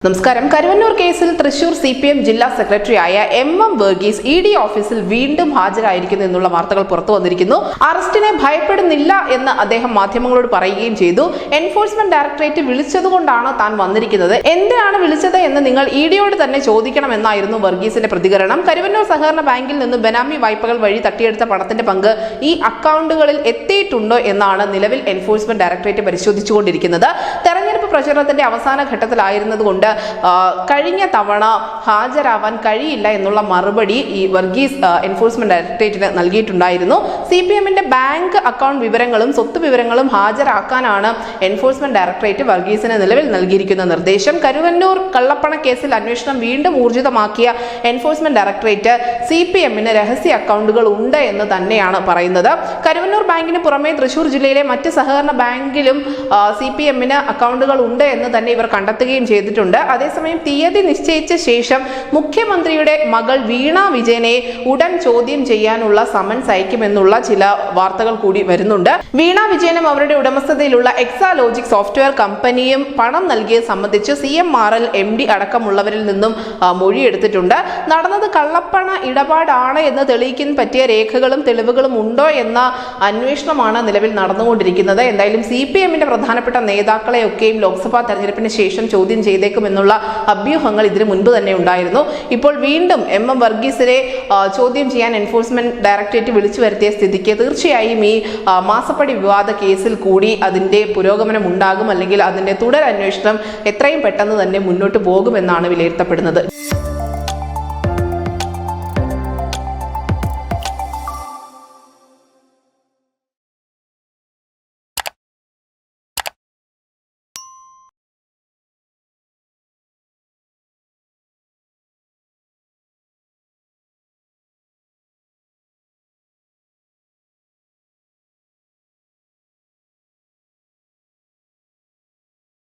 നമസ്കാരം. കരുവന്നൂർ കേസിൽ തൃശൂർ CPM ജില്ലാ സെക്രട്ടറിയായ MM വർഗീസ് ED ഓഫീസിൽ വീണ്ടും ഹാജരായിരിക്കുന്നു എന്നുള്ള വാർത്തകൾ പുറത്തു വന്നിരിക്കുന്നു. അറസ്റ്റിനെ ഭയപ്പെടുന്നില്ല എന്ന് അദ്ദേഹം മാധ്യമങ്ങളോട് പറയുകയും ചെയ്തു. എൻഫോഴ്സ്മെന്റ് ഡയറക്ടറേറ്റ് വിളിച്ചതുകൊണ്ടാണ് താൻ വന്നിരിക്കുന്നത്, എന്തിനാണ് വിളിച്ചത് എന്ന് നിങ്ങൾ EDയോട് തന്നെ ചോദിക്കണമെന്നായിരുന്നു വർഗീസിന്റെ പ്രതികരണം. കരുവന്നൂർ സഹകരണ ബാങ്കിൽ നിന്ന് ബെനാമി വായ്പകൾ വഴി തട്ടിയെടുത്ത പണത്തിന്റെ പങ്ക് ഈ അക്കൗണ്ടുകളിൽ എത്തിയിട്ടുണ്ടോ എന്നാണ് നിലവിൽ എൻഫോഴ്സ്മെന്റ് ഡയറക്ടറേറ്റ് പരിശോധിച്ചുകൊണ്ടിരിക്കുന്നത്. തെരഞ്ഞെടുപ്പ് പ്രചരണത്തിന്റെ അവസാന ഘട്ടത്തിലായിരുന്നതുകൊണ്ട് കഴിഞ്ഞ തവണ ഹാജരാവാൻ കഴിയില്ല എന്നുള്ള മറുപടി ഈ വർഗീസ് എൻഫോഴ്സ്മെന്റ് ഡയറക്ടറേറ്റിന് നൽകിയിട്ടുണ്ടായിരുന്നു. CPMന്റെ ബാങ്ക് അക്കൗണ്ട് വിവരങ്ങളും സ്വത്ത് വിവരങ്ങളും ഹാജരാക്കാനാണ് എൻഫോഴ്സ്മെന്റ് ഡയറക്ടറേറ്റ് വർഗീസിന് നിലവിൽ നൽകിയിരിക്കുന്ന നിർദ്ദേശം. കരുവന്നൂർ കള്ളപ്പണ കേസിൽ അന്വേഷണം വീണ്ടും ഊർജിതമാക്കിയ എൻഫോഴ്സ്മെന്റ് ഡയറക്ടറേറ്റ് CPMന് രഹസ്യ അക്കൗണ്ടുകൾ ഉണ്ട് എന്ന് തന്നെയാണ് പറയുന്നത്. കരുവന്നൂർ ബാങ്കിന് പുറമെ തൃശൂർ ജില്ലയിലെ മറ്റ് സഹകരണ ബാങ്കിലും CPMന് അക്കൗണ്ടുകൾ ഉണ്ട് എന്ന് തന്നെ ഇവർ കണ്ടെത്തുകയും ചെയ്തിട്ടുണ്ട്. അതേസമയം തീയതി നിശ്ചയിച്ച ശേഷം മുഖ്യമന്ത്രിയുടെ മകൾ വീണ വിജയനെ ഉടൻ ചോദ്യം ചെയ്യാനുള്ള സമൻസ് അയക്കുമെന്നുള്ള ചില വാർത്തകൾ കൂടി വരുന്നുണ്ട്. വീണ വിജയനും അവരുടെ ഉടമസ്ഥതയിലുള്ള എക്സാലോജിക് സോഫ്റ്റ്വെയർ കമ്പനിയും പണം നൽകിയത് സംബന്ധിച്ച് CMRL MD അടക്കമുള്ളവരിൽ നിന്നും മൊഴിയെടുത്തിട്ടുണ്ട്. നടന്നത് കള്ളപ്പണ ഇടപാടാണ് എന്ന് തെളിയിക്കാൻ പറ്റിയ രേഖകളും തെളിവുകളും ഉണ്ടോ എന്ന അന്വേഷണമാണ് നിലവിൽ നടന്നുകൊണ്ടിരിക്കുന്നത്. എന്തായാലും CPMന്റെ പ്രധാനപ്പെട്ട നേതാക്കളെയൊക്കെയും ലോക്സഭാ തെരഞ്ഞെടുപ്പിന് ശേഷം ചോദ്യം ചെയ്തേക്കുമെന്നുള്ള അഭ്യൂഹങ്ങൾ ഇതിനു മുൻപ് തന്നെ ഉണ്ടായിരുന്നു. ഇപ്പോൾ വീണ്ടും MM വർഗീസിനെ ചോദ്യം ചെയ്യാൻ എൻഫോഴ്സ്മെന്റ് ഡയറക്ടറേറ്റ് വിളിച്ചു വരുത്തിയ സ്ഥിതിക്ക് തീർച്ചയായും ഈ മാസപ്പടി വിവാദ കേസിൽ കൂടി അതിന്റെ പുരോഗമനം ഉണ്ടാകും, അല്ലെങ്കിൽ അതിന്റെ തുടരന്വേഷണം എത്രയും പെട്ടെന്ന് തന്നെ മുന്നോട്ട് പോകുമെന്നാണ് വിലയിരുത്തപ്പെടുന്നത്.